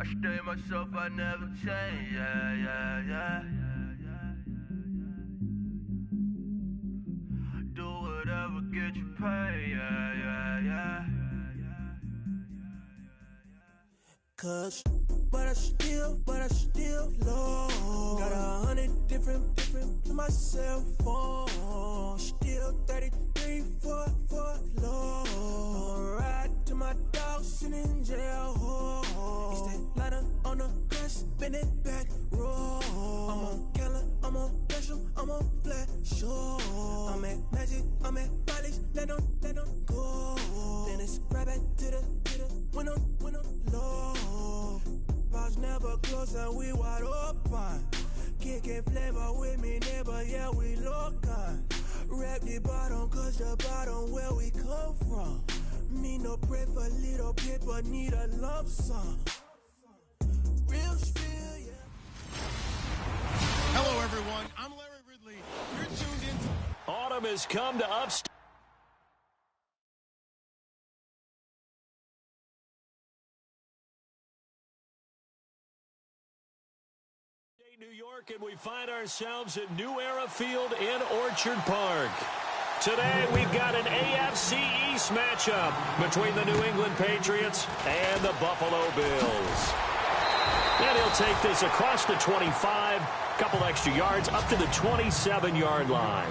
I stay myself, I never change, yeah. Do whatever, get you paid, yeah. Cause, but I still low. Got 100 different to my cell phone. Still 33 for low. I'ma ride to my dog sitting in jail. He's that lighter on the grass, spin it back, roll. I'm on Keller, I'm on Gresham, I'm on Flat Shore. I'm at Magic, I'm at Follies, let them go. Then it's right back to the window low. Bars never close and we wide open. Kicking flavor with me, neighbor, yeah, we local. Rap the bottom, cause the bottom where we come from. Me no pray for little paper, need a lump sum. Real spill, yeah. Hello, everyone. I'm Larry Ridley. You're tuned in to... Autumn has come to Upstate New York, and we find ourselves at New Era Field in Orchard Park. Today, we've got an AFC East matchup between the New England Patriots and the Buffalo Bills. And he'll take this across the 25, couple extra yards, up to the 27-yard line.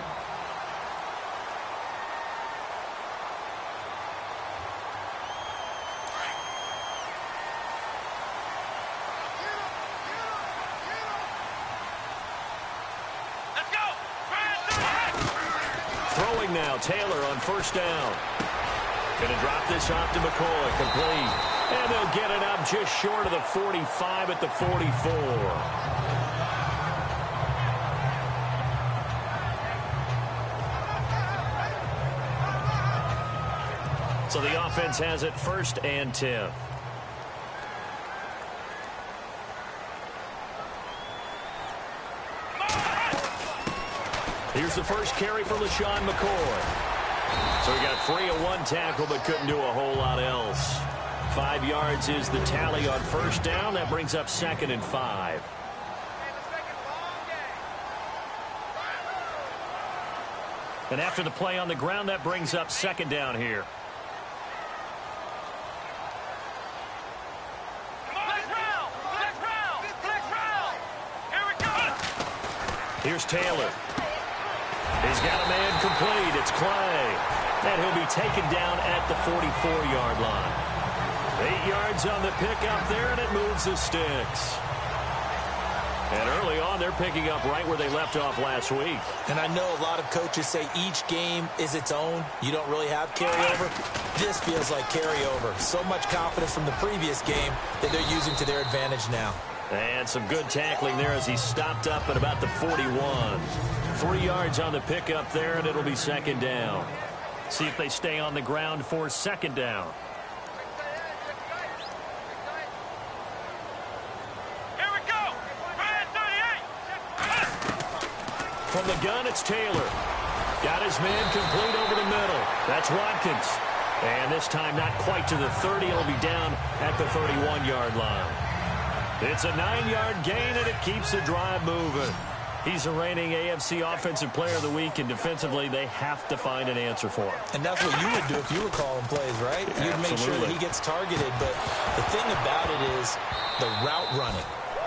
Throwing now, Taylor on first down. Going to drop this off to McCoy, complete. And they'll get it up just short of the 45 at the 44. So the offense has it first and 10. Here's the first carry for LaShawn McCoy. So he got free of one tackle but couldn't do a whole lot else. 5 yards is the tally on first down. That brings up 2nd and 5. And after the play on the ground, that brings up 2nd down here. Here's Taylor. He's got a man complete. It's Clay. And he'll be taken down at the 44-yard line. 8 yards on the pickup there, and it moves the sticks. And early on, they're picking up right where they left off last week. And I know a lot of coaches say each game is its own. You don't really have carryover. This feels like carryover. So much confidence from the previous game that they're using to their advantage now. And some good tackling there as he stopped up at about the 41. 3 yards on the pickup there, and it'll be 2nd down. See if they stay on the ground for 2nd down. Here we go! 38! From the gun, it's Taylor. Got his man complete over the middle. That's Watkins. And this time not quite to the 30. It'll be down at the 31-yard line. It's a 9-yard gain, and it keeps the drive moving. He's the reigning AFC Offensive Player of the Week, and defensively, they have to find an answer for him. And that's what you would do if you were calling plays, right? You'd make sure that he gets targeted. But the thing about it is the route running.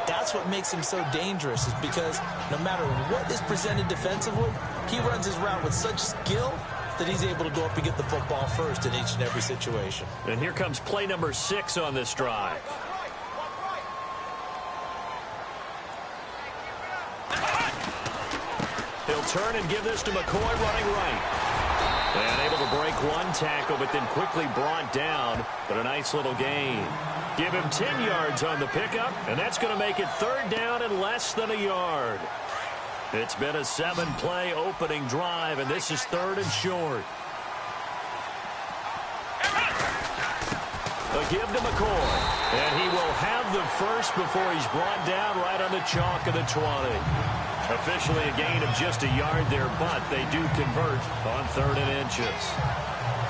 That's what makes him so dangerous, is because no matter what is presented defensively, he runs his route with such skill that he's able to go up and get the football first in each and every situation. And here comes play number 6 on this drive. He'll turn and give this to McCoy running right. And able to break one tackle, but then quickly brought down. But a nice little gain. Give him 10 yards on the pickup, and that's going to make it 3rd down and less than a yard. It's been a 7-play opening drive, and this is 3rd and short. A give to McCoy, and he will have the first before he's brought down right on the chalk of the 20. Officially a gain of just a yard there, but they do convert on 3rd and inches.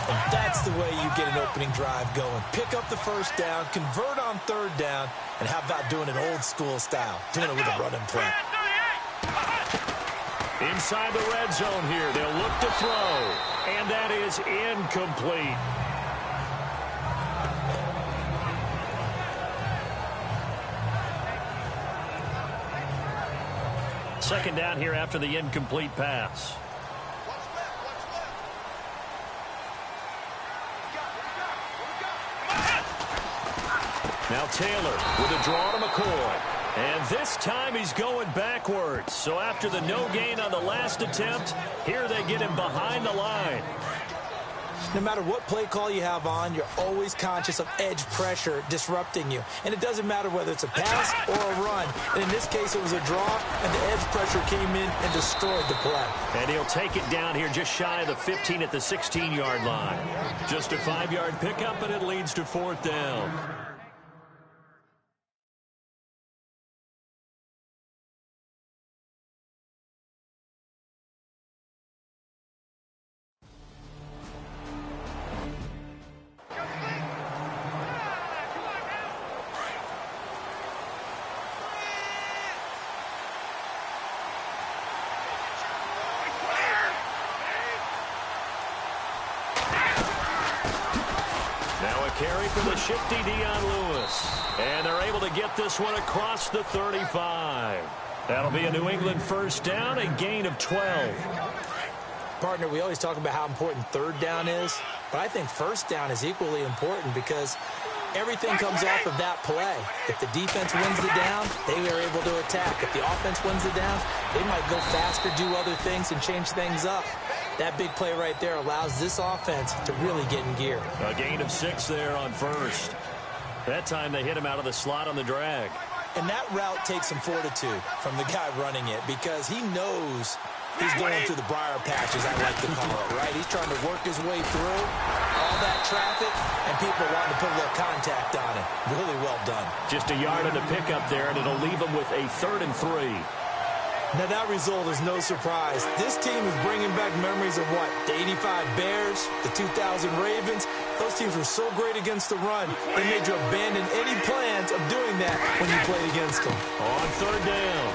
And that's the way you get an opening drive going. Pick up the first down, convert on third down, and how about doing it old school style, doing it with a running play. Inside the red zone here, they'll look to throw, and that is incomplete. Second down here after the incomplete pass. Now Taylor with a draw to McCoy. And this time he's going backwards. So after the no gain on the last attempt, here they get him behind the line. No matter what play call you have on, you're always conscious of edge pressure disrupting you. And it doesn't matter whether it's a pass or a run. And in this case, it was a draw, and the edge pressure came in and destroyed the play. And he'll take it down here just shy of the 15 at the 16-yard line. Just a 5-yard pickup, and it leads to fourth down. Carry from the shifty Dion Lewis. And they're able to get this one across the 35. That'll be a New England first down, a gain of 12. Partner, we always talk about how important third down is, but I think first down is equally important because everything comes off of that play. If the defense wins the down, they are able to attack. If the offense wins the down, they might go faster, do other things, and change things up. That big play right there allows this offense to really get in gear. A gain of 6 there on first. That time they hit him out of the slot on the drag. And that route takes some fortitude from the guy running it because he knows he's going through the briar patches, I like to call it, right? He's trying to work his way through all that traffic, and people wanting to put a little contact on him. Really well done. Just a yard on the pickup there, and it'll leave him with a 3rd and 3. Now, that result is no surprise. This team is bringing back memories of what? The 85 Bears, the 2000 Ravens. Those teams were so great against the run, they made you abandon any plans of doing that when you played against them. On third down,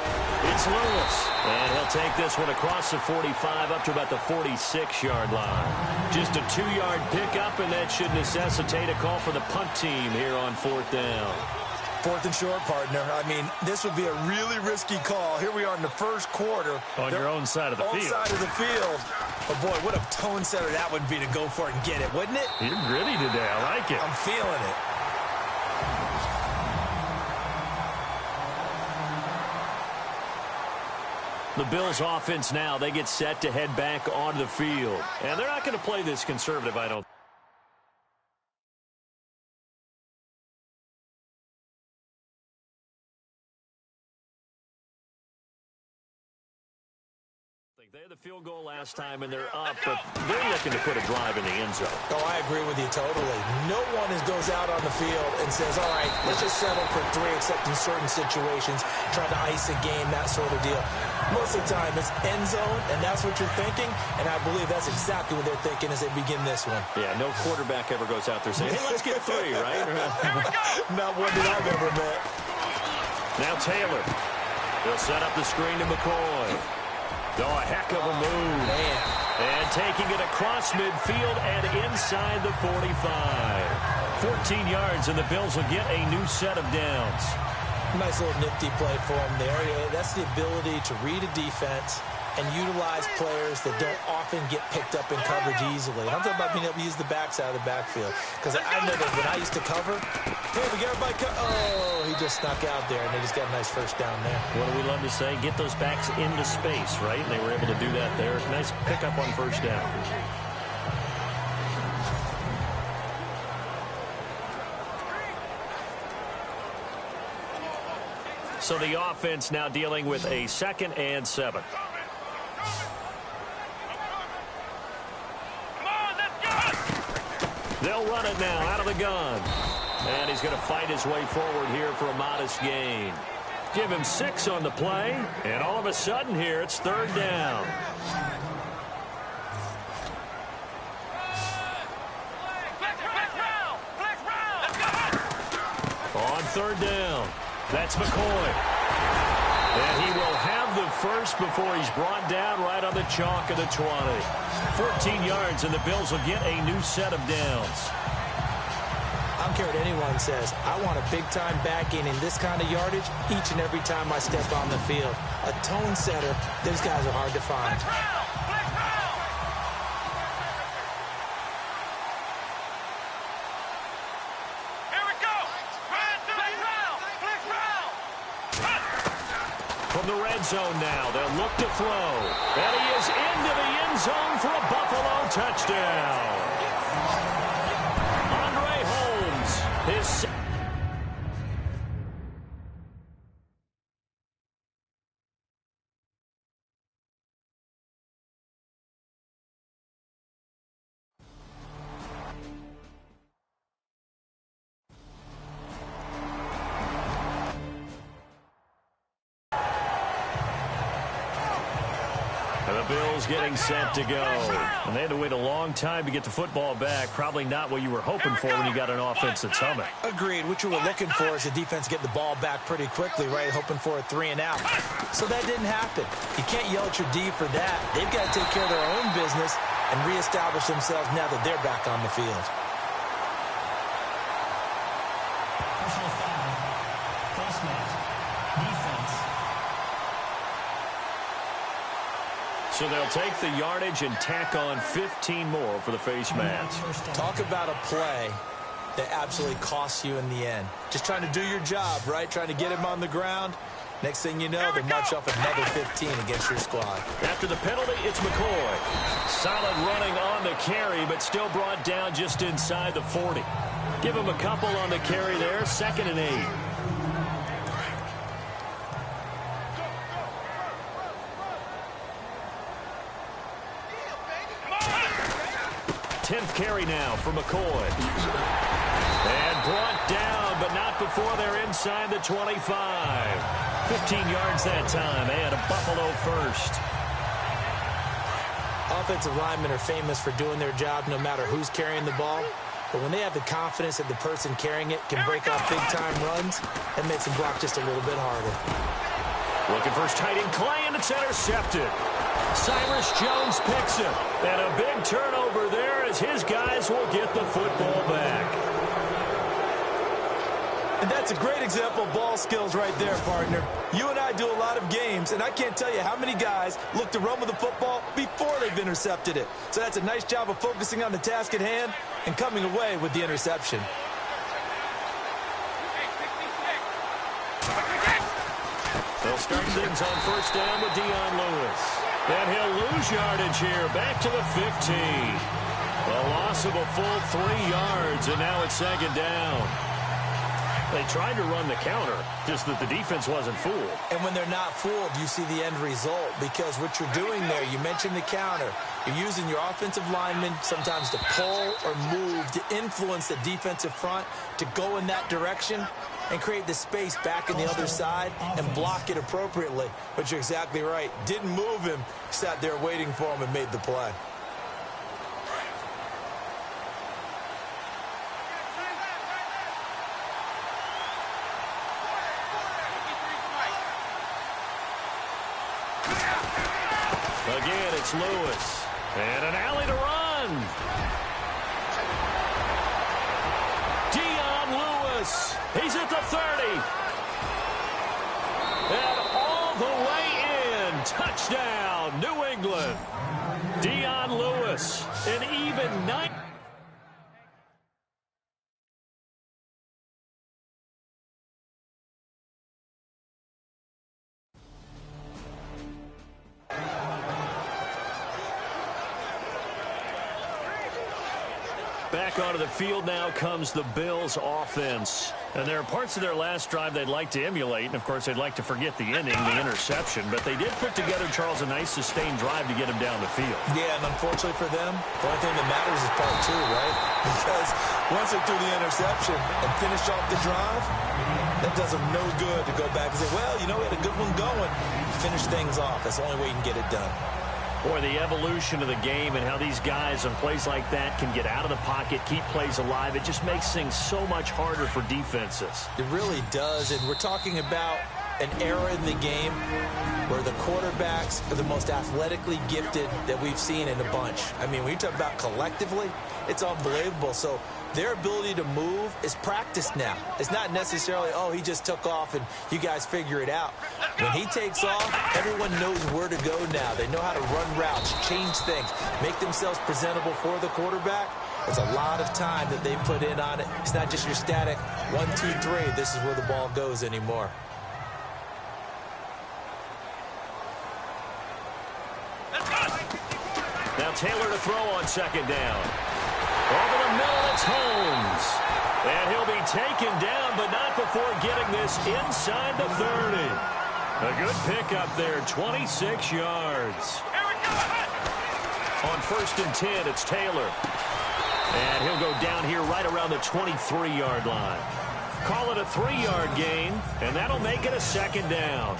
it's Lewis. And he'll take this one across the 45 up to about the 46-yard line. Just a 2-yard pickup, and that should necessitate a call for the punt team here on fourth down. 4th and short, partner. I mean, this would be a really risky call. Here we are in the first quarter. On your own side of the field. Side of the field. But, boy, what a tone setter that would be to go for it and get it, wouldn't it? You're gritty today. I like it. I'm feeling it. The Bills offense now, they get set to head back onto the field. And they're not going to play this conservative, I don't think. They had the field goal last time, and they're up, but they're looking to put a drive in the end zone. Oh, I agree with you totally. No one goes out on the field and says, all right, let's just settle for 3, except in certain situations, trying to ice a game, that sort of deal. Most of the time, it's end zone, and that's what you're thinking, and I believe that's exactly what they're thinking as they begin this one. Yeah, no quarterback ever goes out there saying, hey, let's get 3, right? Not one that I've ever met. Now Taylor. He'll set up the screen to McCoy. Oh, a heck of a move. Man. And taking it across midfield and inside the 45. 14 yards, and the Bills will get a new set of downs. Nice little nifty play for him there. Yeah, that's the ability to read a defense and utilize players that don't often get picked up in coverage easily. And I'm talking about being able to use the backside of the backfield. Because I know that when I used to cover, hey, we got everybody oh, he just snuck out there, and they just got a nice first down there. What do we love to say? Get those backs into space, right? And they were able to do that there. Nice pickup on first down. So the offense now dealing with a 2nd and 7. They'll run it now out of the gun. And he's going to fight his way forward here for a modest gain. Give him 6 on the play. And all of a sudden here, it's 3rd down. third down. That's McCoy. And he will have the first before he's brought down right on the chalk of the 20. 14 yards, and the Bills will get a new set of downs. I don't care what anyone says. I want a big-time backing in this kind of yardage each and every time I step on the field. A tone setter, those guys are hard to find. From the red zone now, they'll look to throw. And he is into the end zone for a Buffalo touchdown. Andre Holmes, his... Bills getting set to go. And they had to wait a long time to get the football back. Probably not what you were hoping for when you got an offense that's humming. Agreed. What you were looking for is the defense get the ball back pretty quickly, right? Hoping for a 3 and out. So that didn't happen. You can't yell at your D for that. They've got to take care of their own business and reestablish themselves now that they're back on the field. Personal foul. Face mask. Defense. So they'll take the yardage and tack on 15 more for the face mask. Talk about a play that absolutely costs you in the end. Just trying to do your job, right? Trying to get him on the ground. Next thing you know, they march off another 15 against your squad. After the penalty, it's McCoy. Solid running on the carry, but still brought down just inside the 40. Give him a couple on the carry there, 2nd and 8. 10th carry now for McCoy. And brought down, but not before they're inside the 25. 15 yards that time, and a Buffalo first. Offensive linemen are famous for doing their job no matter who's carrying the ball. But when they have the confidence that the person carrying it can break off big-time runs, that makes them block just a little bit harder. Looking for his tight end, Clay, and it's intercepted. Cyrus Jones picks it. And a big turnover there as his guys will get the football back. And that's a great example of ball skills right there, partner. You and I do a lot of games, and I can't tell you how many guys look to run with the football before they've intercepted it. So that's a nice job of focusing on the task at hand and coming away with the interception. They'll start things on first down with Dion Lewis. And he'll lose yardage here, back to the 15. A loss of a full 3 yards, and now it's 2nd down. They tried to run the counter, just that the defense wasn't fooled. And when they're not fooled, you see the end result, because what you're doing there, you mentioned the counter. You're using your offensive linemen sometimes to pull or move to influence the defensive front to go in that direction and create the space back on the other side and block it appropriately. But you're exactly right. Didn't move him, sat there waiting for him and made the play. Again, it's Lewis. And an alley to run. Dion Lewis. He's at the 30. And all the way in. Touchdown, New England. Dion Lewis, an even 9. Back onto the field now comes the Bills offense. And there are parts of their last drive they'd like to emulate. And, of course, they'd like to forget the inning, the interception. But they did put together, Charles, a nice sustained drive to get him down the field. Yeah, and unfortunately for them, the only thing that matters is part 2, right? Because once they threw the interception and finished off the drive, that does them no good to go back and say, well, you know, we had a good one going. Finish things off. That's the only way you can get it done. Boy, the evolution of the game and how these guys on plays like that can get out of the pocket, keep plays alive, it just makes things so much harder for defenses. It really does, and we're talking about an era in the game where the quarterbacks are the most athletically gifted that we've seen in a bunch. I mean, when you talk about collectively, it's unbelievable. So their ability to move is practiced now. It's not necessarily, oh, he just took off and you guys figure it out. When he takes off, everyone knows where to go now. They know how to run routes, change things, make themselves presentable for the quarterback. It's a lot of time that they put in on it. It's not just your static 1, 2, 3, this is where the ball goes anymore. Now Taylor to throw on second down. Over the middle, it's Holmes. And he'll be taken down, but not before getting this inside the 30. A good pickup there, 26 yards. On 1st and 10, it's Taylor. And he'll go down here right around the 23-yard line. Call it a 3-yard gain, and that'll make it a 2nd down.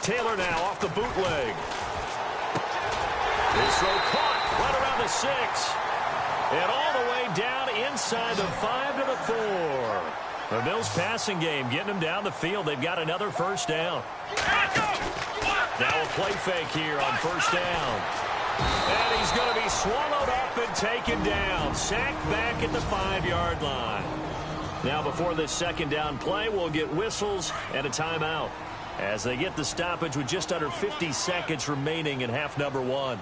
Taylor now off the bootleg. His throw caught right around the 6. And all the way down inside the 5 to the 4. The Bills passing game getting them down the field. They've got another 1st down. Now a play fake here on 1st down. And he's going to be swallowed up and taken down. Sacked back at the 5-yard line. Now before this 2nd down play, we'll get whistles and a timeout as they get the stoppage with just under 50 seconds remaining in half number 1.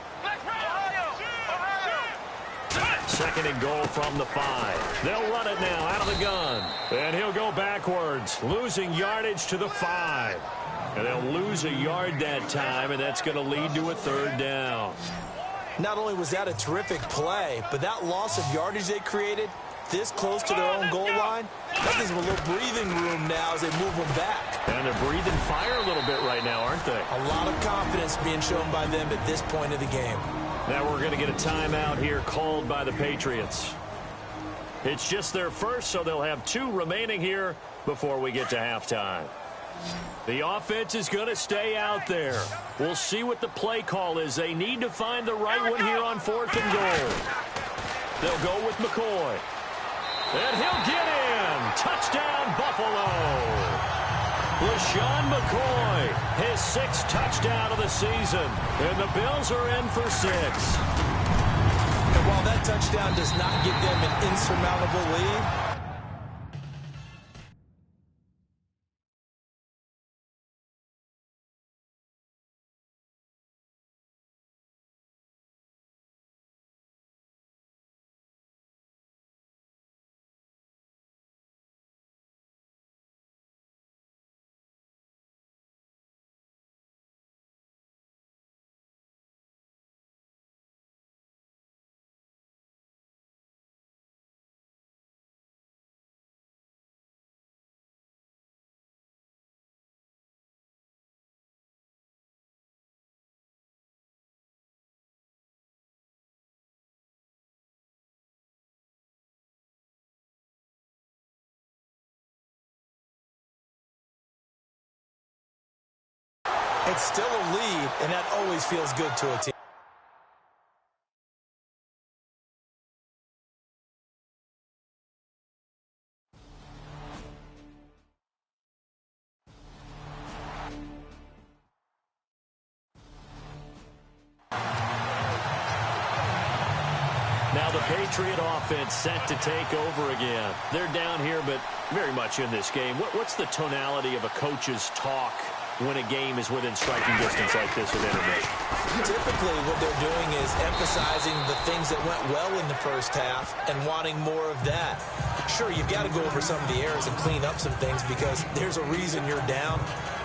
2nd and goal from the 5. They'll run it now out of the gun. And he'll go backwards, losing yardage to the 5. And they'll lose a yard that time, and that's going to lead to a 3rd down. Not only was that a terrific play, but that loss of yardage they created this close to their own goal line, that gives them a little breathing room now as they move them back. And they're breathing fire a little bit right now, aren't they? A lot of confidence being shown by them at this point of the game. Now we're going to get a timeout here called by the Patriots. It's just their first, so they'll have 2 remaining here before we get to halftime. The offense is going to stay out there. We'll see what the play call is. They need to find the right one here on 4th and goal. They'll go with McCoy. And he'll get in. Touchdown, Buffalo. LeSean McCoy, his 6th touchdown of the season. And the Bills are in for 6. And while that touchdown does not give them an insurmountable lead, it's still a lead, and that always feels good to a team. Now the Patriot offense set to take over again. They're down here, but very much in this game. What's the tonality of a coach's talk when a game is within striking distance like this at intermission? Typically what they're doing is emphasizing the things that went well in the first half and wanting more of that. Sure, you've got to go over some of the errors and clean up some things because there's a reason you're down.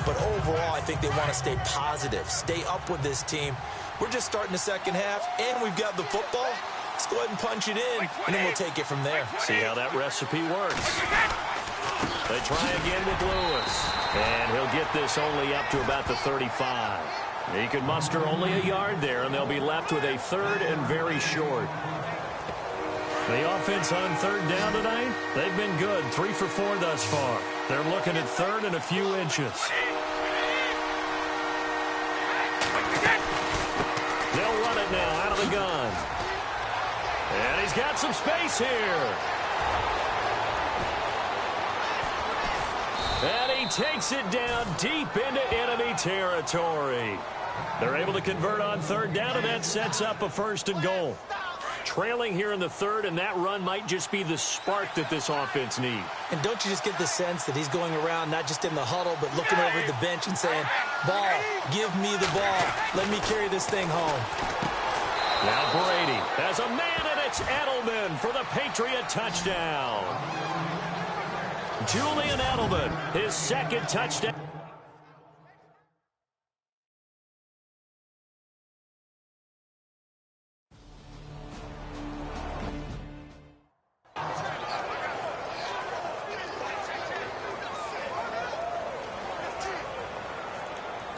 But overall, I think they want to stay positive, stay up with this team. We're just starting the second half, and we've got the football. Let's go ahead and punch it in, and then we'll take it from there. See how that recipe works. They try again with Lewis. And he'll get this only up to about the 35. He can muster only a yard there, and they'll be left with a 3rd and very short. The offense on third down tonight, they've been good. 3 for 4 thus far. They're looking at third and a few inches. They'll run it now out of the gun. And he's got some space here. And he takes it down deep into enemy territory. They're able to convert on third down, and that sets up a 1st and goal. Trailing here in the third, and that run might just be the spark that this offense needs. And don't you just get the sense that he's going around not just in the huddle, but looking over at the bench and saying, ball, give me the ball. Let me carry this thing home. Now Brady has a man, and it's Edelman for the Patriot touchdown. Julian Edelman, his 2nd touchdown.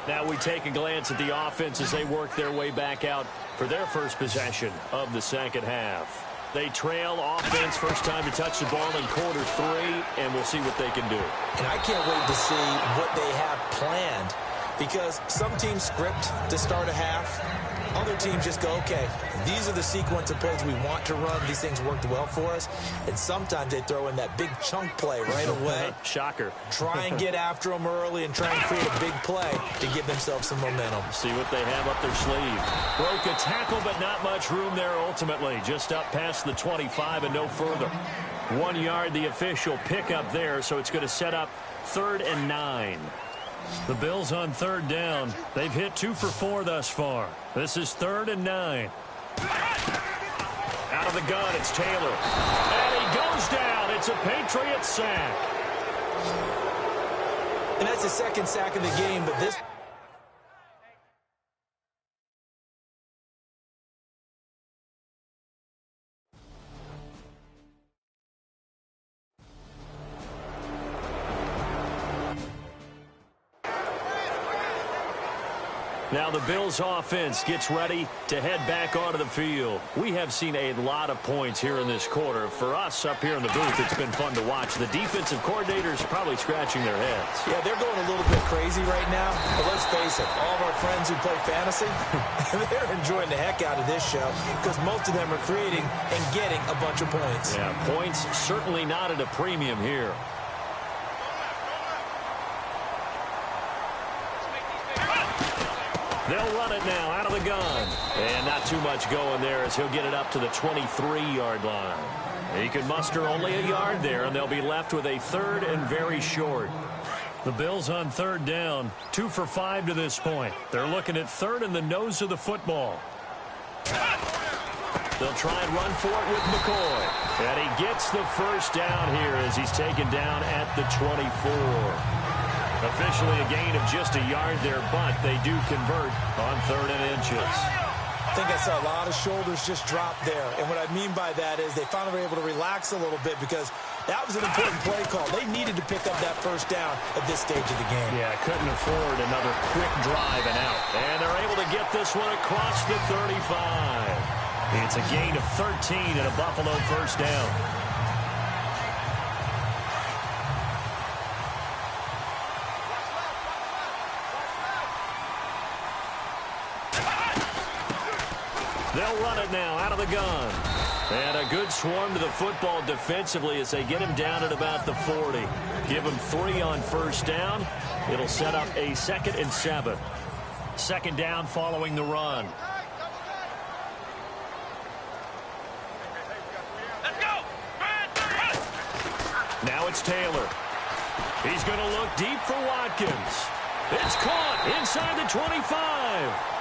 Now we take a glance at the offense as they work their way back out for their first possession of the second half. They trail offense, first time to touch the ball in quarter 3, and we'll see what they can do. And I can't wait to see what they have planned, because some teams script to start a half. Other teams just go, okay, these are the sequence of plays we want to run. These things worked well for us. And sometimes they throw in that big chunk play right away. Shocker. Try and get after them early and try and create a big play to give themselves some momentum. See what they have up their sleeve. Broke a tackle, but not much room there ultimately. Just up past the 25 and no further. 1 yard, the official pickup there, so it's going to set up 3rd and 9. The Bills on third down. They've hit 2 for 4 thus far. This is 3rd and 9. Out of the gun, it's Taylor. And he goes down. It's a Patriot sack. And that's the 2nd sack of the game, but this... Now the Bills offense gets ready to head back onto the field. We have seen a lot of points here in this quarter. For us up here in the booth, it's been fun to watch. The defensive coordinators probably scratching their heads. Yeah, they're going a little bit crazy right now. But let's face it, all of our friends who play fantasy, they're enjoying the heck out of this show because most of them are creating and getting a bunch of points. Yeah, points certainly not at a premium here. They'll run it now out of the gun. And not too much going there as he'll get it up to the 23-yard line. He can muster only a yard there, and they'll be left with a 3rd and very short. The Bills on third down, 2 for 5 to this point. They're looking at 3rd and the nose of the football. They'll try and run for it with McCoy. And he gets the first down here as he's taken down at the 24. Officially a gain of just a yard there, but they do convert on 3rd and inches. I think I saw a lot of shoulders just drop there. And what I mean by that is they finally were able to relax a little bit because that was an important play call. They needed to pick up that first down at this stage of the game. Yeah, couldn't afford another quick drive and out. And they're able to get this one across the 35. It's a gain of 13 and a Buffalo first down. They'll run it now out of the gun. And a good swarm to the football defensively as they get him down at about the 40. Give him 3 on first down. It'll set up a 2nd and 7. 2nd down following the run. Let's go! Now it's Taylor. He's going to look deep for Watkins. It's caught inside the 25.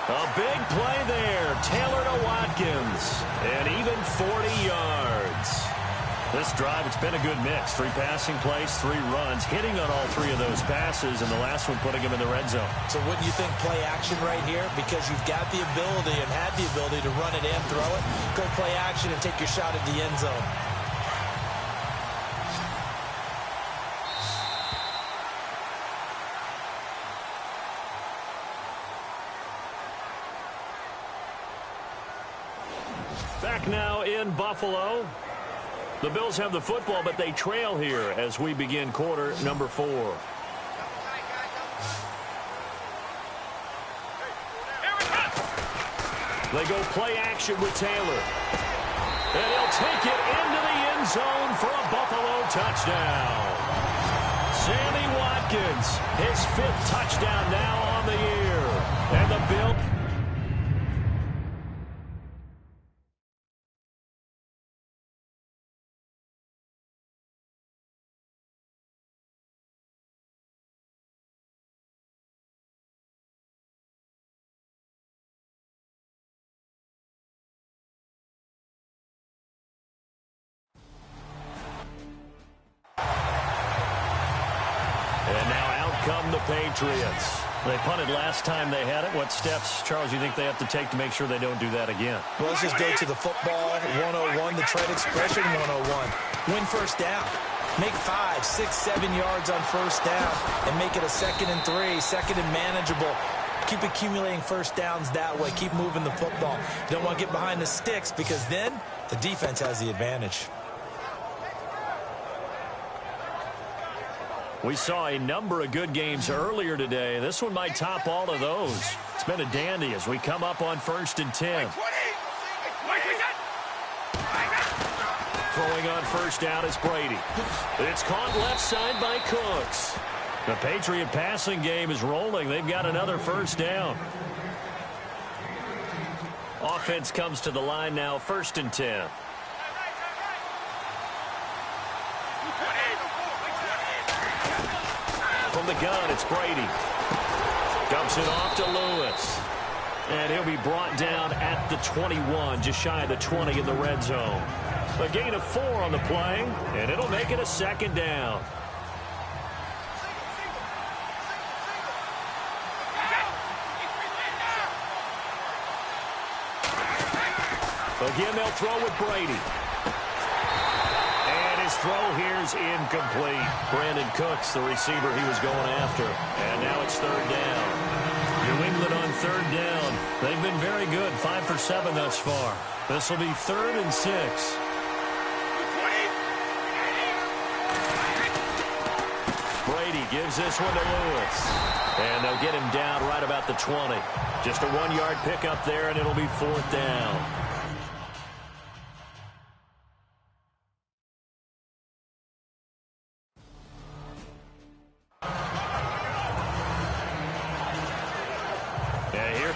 A big play there. Taylor to Watkins. And even 40 yards. This drive, it's been a good mix. 3 passing plays, 3 runs, hitting on all 3 of those passes, and the last one putting him in the red zone. So wouldn't you think play action right here? Because you've got the ability and had the ability to run it and throw it. Go play action and take your shot at the end zone. Back now in Buffalo. The Bills have the football, but they trail here as we begin quarter number 4. They go play action with Taylor. And he'll take it into the end zone for a Buffalo touchdown. Sammy Watkins, his 5th touchdown now on the year. And the Bills... And now out come the Patriots. They punted last time they had it. What steps, Charles, you think they have to take to make sure they don't do that again? Well, let's just go to the football 101, the trade expression 101. Win first down. Make 5, 6, 7 yards on first down and make it a 2nd and 3, 2nd and manageable. Keep accumulating first downs that way. Keep moving the football. You don't want to get behind the sticks because then the defense has the advantage. We saw a number of good games earlier today. This one might top all of those. It's been a dandy as we come up on 1st and 10. Throwing on first down is Brady. It's caught left side by Cooks. The Patriot passing game is rolling. They've got another first down. Offense comes to the line now, 1st and 10. From the gun, it's Brady. Dumps it off to Lewis. And he'll be brought down at the 21, just shy of the 20 in the red zone. A gain of 4 on the play, and it'll make it a 2nd down. Again, they'll throw with Brady. His throw here is incomplete. Brandon Cooks, the receiver he was going after. And now it's 3rd down. New England on 3rd down. They've been very good, 5 for 7 thus far. This will be 3rd and 6. Brady gives this one to Lewis. And they'll get him down right about the 20. Just a 1-yard pickup there, and it'll be 4th down.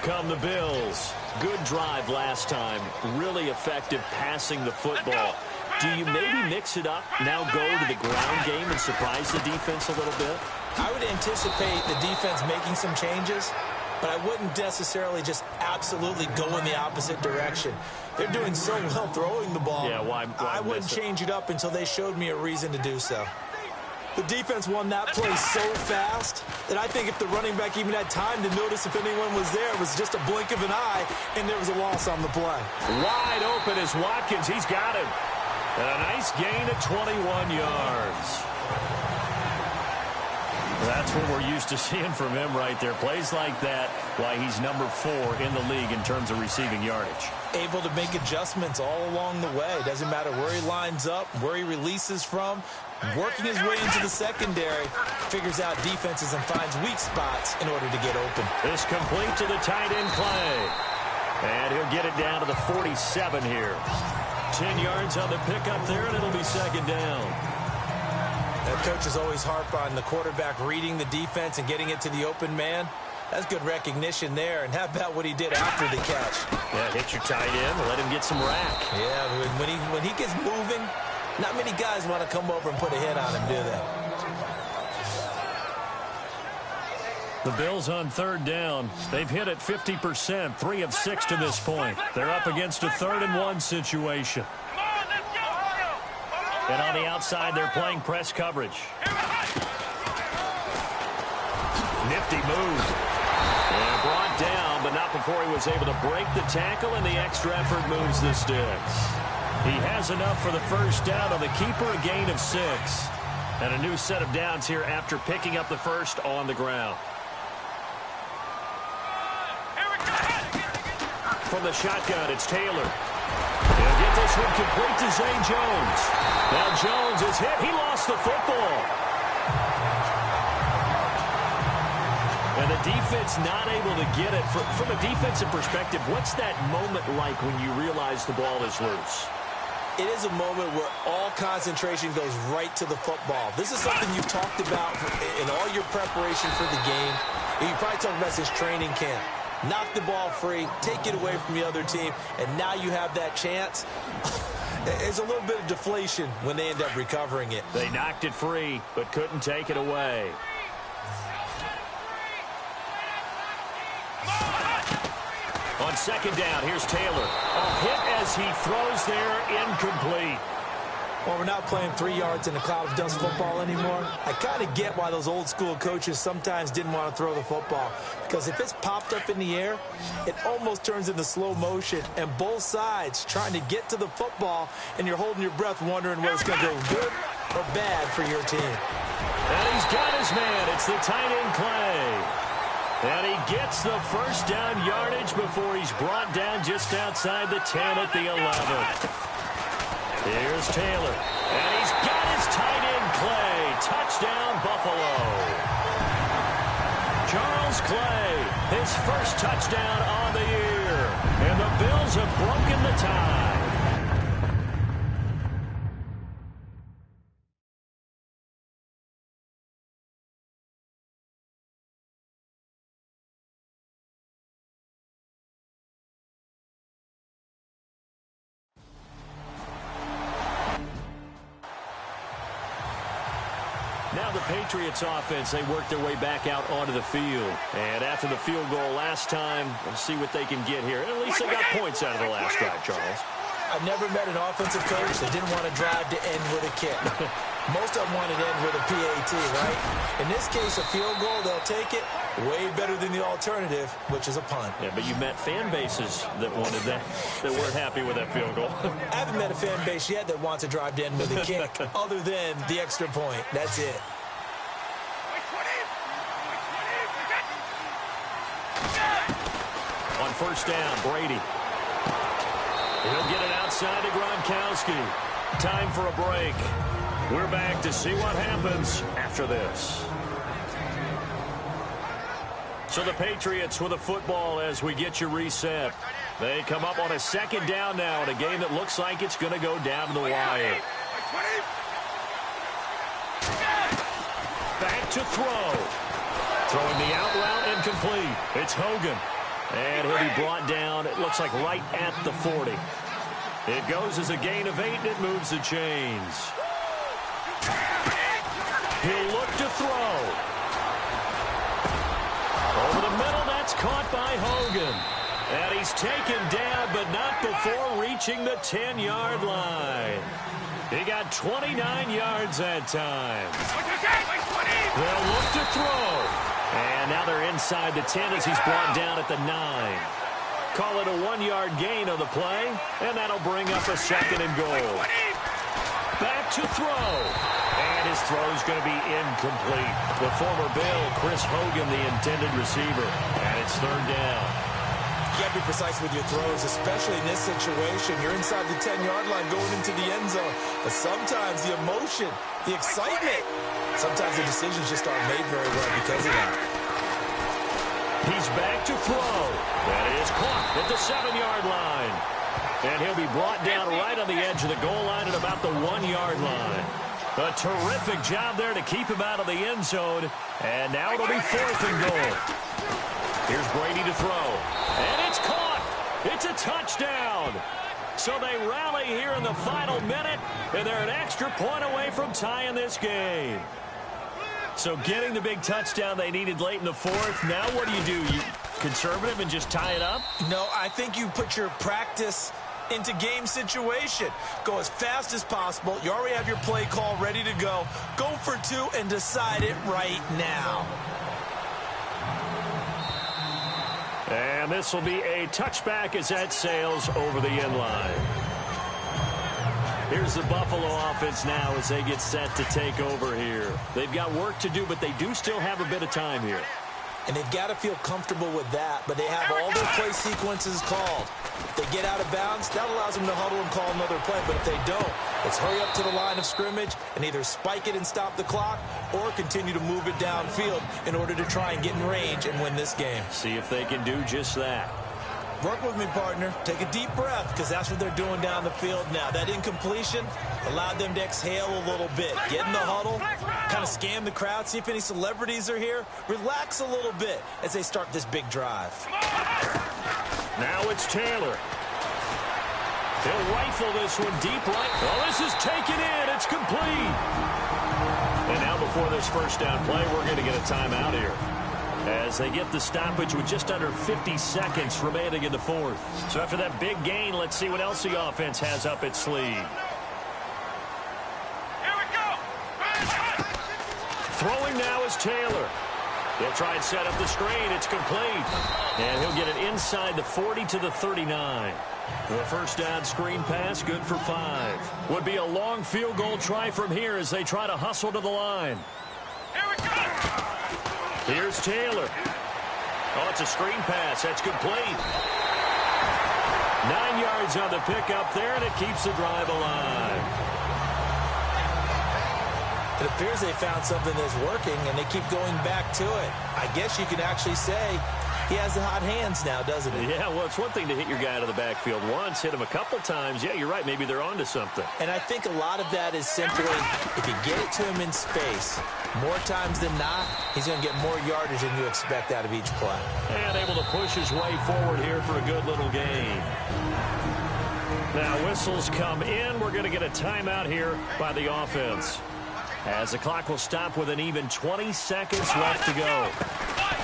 Come the Bills. Good drive last time. Really effective passing the football. Do you maybe mix it up, now go to the ground game and surprise the defense a little bit? I would anticipate the defense making some changes, but I wouldn't necessarily just absolutely go in the opposite direction. They're doing so well throwing the ball. Yeah, why I wouldn't change it up until they showed me a reason to do so. The defense won that play so fast that I think if the running back even had time to notice if anyone was there, it was just a blink of an eye, and there was a loss on the play. Wide open is Watkins. He's got him. And a nice gain of 21 yards. That's what we're used to seeing from him right there. Plays like that, why he's number 4 in the league in terms of receiving yardage. Able to make adjustments all along the way. Doesn't matter where he lines up, where he releases from. Working his way into the secondary, figures out defenses and finds weak spots in order to get open. This complete to the tight end Clay. And he'll get it down to the 47 here. 10 yards on the pickup there, and it'll be 2nd down. And coaches always harp on the quarterback reading the defense and getting it to the open man. That's good recognition there. And how about what he did after the catch? Yeah, hit your tight end, let him get some rack. Yeah, when he gets moving, not many guys want to come over and put a hit on him, do they? The Bills on 3rd down. They've hit it 50%, 3 of 6 to this point. They're up against a 3rd and 1 situation. And on the outside, they're playing press coverage. Nifty move. And brought down, but not before he was able to break the tackle, and the extra effort moves the sticks. He has enough for the first down on the keeper, a gain of 6. And a new set of downs here after picking up the first on the ground. From the shotgun, it's Taylor. He'll get this one complete to Zay Jones. Now Jones is hit. He lost the football. And the defense not able to get it. From a defensive perspective, what's that moment like when you realize the ball is loose? It is a moment where all concentration goes right to the football. This is something you've talked about in all your preparation for the game. And you probably talked about since training camp. Knock the ball free, take it away from the other team, and now you have that chance. It's a little bit of deflation when they end up recovering it. They knocked it free, but couldn't take it away. On second down, here's Taylor. A hit as he throws there, incomplete. Well, we're not playing 3 yards in a cloud of dust football anymore. I kind of get why those old school coaches sometimes didn't want to throw the football. Because if it's popped up in the air, it almost turns into slow motion. And both sides trying to get to the football, and you're holding your breath wondering whether it's going to go good or bad for your team. And he's got his man. It's the tight end Clay. And he gets the first down yardage before he's brought down just outside the 10 at the 11. Here's Taylor. And he's got his tight end Clay. Touchdown, Buffalo. Charles Clay, his first touchdown on the year. And the Bills have broken the tie. Now the Patriots offense, they work their way back out onto the field. And after the field goal last time, we'll see what they can get here. At least they got points out of the last drive, Charles. I've never met an offensive coach that didn't want to drive to end with a kick. Most of them wanted to end with a PAT, right? In this case, a field goal, they'll take it. Way better than the alternative, which is a punt. Yeah, but you met fan bases that wanted that weren't happy with that field goal. I haven't met a fan base yet that wants to drive to end with a kick, other than the extra point. That's it. On first down, Brady. He'll get it outside to Gronkowski. Time for a break. We're back to see what happens after this. So the Patriots with a football as we get you reset. They come up on a second down now in a game that looks like it's going to go down to the wire. Back to throw. Throwing the out route incomplete. It's Hogan. And he'll be brought down, it looks like right at the 40. It goes as a gain of 8, and it moves the chains. He'll look to throw. Over the middle, that's caught by Hogan. And he's taken down, but not before reaching the 10-yard line. He got 29 yards that time. They'll look to throw. And now they're inside the 10 as he's brought down at the 9. Call it a 1-yard gain on the play, and that'll bring up a second and goal. Back to throw. And his throw's going to be incomplete. The former Bill, Chris Hogan, the intended receiver. And it's third down. You got to be precise with your throws, especially in this situation. You're inside the 10-yard line going into the end zone. But sometimes the emotion, the excitement, sometimes the decisions just aren't made very well because of that. He's back to throw. That is caught at the 7-yard line. And he'll be brought down right on the edge of the goal line at about the 1-yard line. A terrific job there to keep him out of the end zone. And now it'll be fourth and goal. Here's Brady to throw. And it's caught. It's a touchdown. So they rally here in the final minute, and they're an extra point away from tying this game. So getting the big touchdown they needed late in the fourth. Now what do? You conservative and just tie it up? No, I think you put your practice into game situation. Go as fast as possible. You already have your play call ready to go. Go for 2 and decide it right now. And this will be a touchback as that sails over the end line. Here's the Buffalo offense now as they get set to take over here. They've got work to do, but they do still have a bit of time here. And they've got to feel comfortable with that, but they have all their play sequences called. If they get out of bounds, that allows them to huddle and call another play. But if they don't, it's hurry up to the line of scrimmage and either spike it and stop the clock or continue to move it downfield in order to try and get in range and win this game. See if they can do just that. Work with me, partner. Take a deep breath, because that's what they're doing down the field now. That incompletion allowed them to exhale a little bit. Get in the huddle, kind of scan the crowd, see if any celebrities are here. Relax a little bit as they start this big drive. Now it's Taylor. He'll rifle this one deep right. Oh, this is taken in. It's complete. And now before this first down play, we're going to get a timeout here, as they get the stoppage with just under 50 seconds remaining in the fourth. So after that big gain, let's see what else the offense has up its sleeve. Here we go. Throwing now is Taylor. He'll try and set up the screen. It's complete. And he'll get it inside the 40 to the 39. The first down screen pass, good for 5. Would be a long field goal try from here as they try to hustle to the line. Here we go. Here's Taylor. Oh, it's a screen pass. That's complete. 9 yards on the pickup there, and it keeps the drive alive. It appears they found something that's working, and they keep going back to it. I guess you could actually say he has the hot hands now, doesn't he? Yeah, well, it's one thing to hit your guy out of the backfield once, hit him a couple times. Yeah, you're right. Maybe they're onto something. And I think a lot of that is simply, if you get it to him in space, more times than not, he's going to get more yardage than you expect out of each play. And able to push his way forward here for a good little gain. Now, whistles come in. We're going to get a timeout here by the offense, as the clock will stop with an even 20 seconds left to go.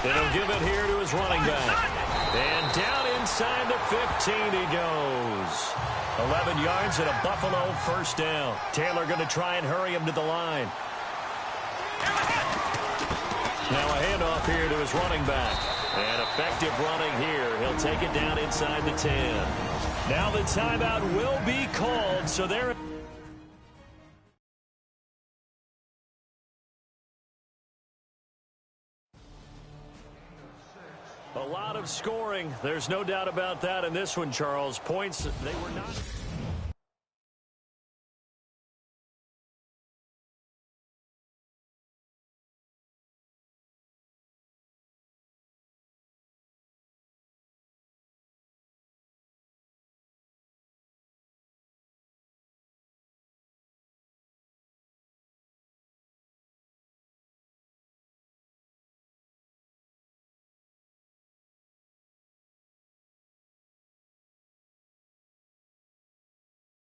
And he'll give it here to his running back. And down inside the 15 he goes. 11 yards and a Buffalo first down. Taylor going to try and hurry him to the line. Now a handoff here to his running back. And effective running here. He'll take it down inside the 10. Now the timeout will be called. So there. A lot of scoring. There's no doubt about that in this one, Charles. Points, they were not.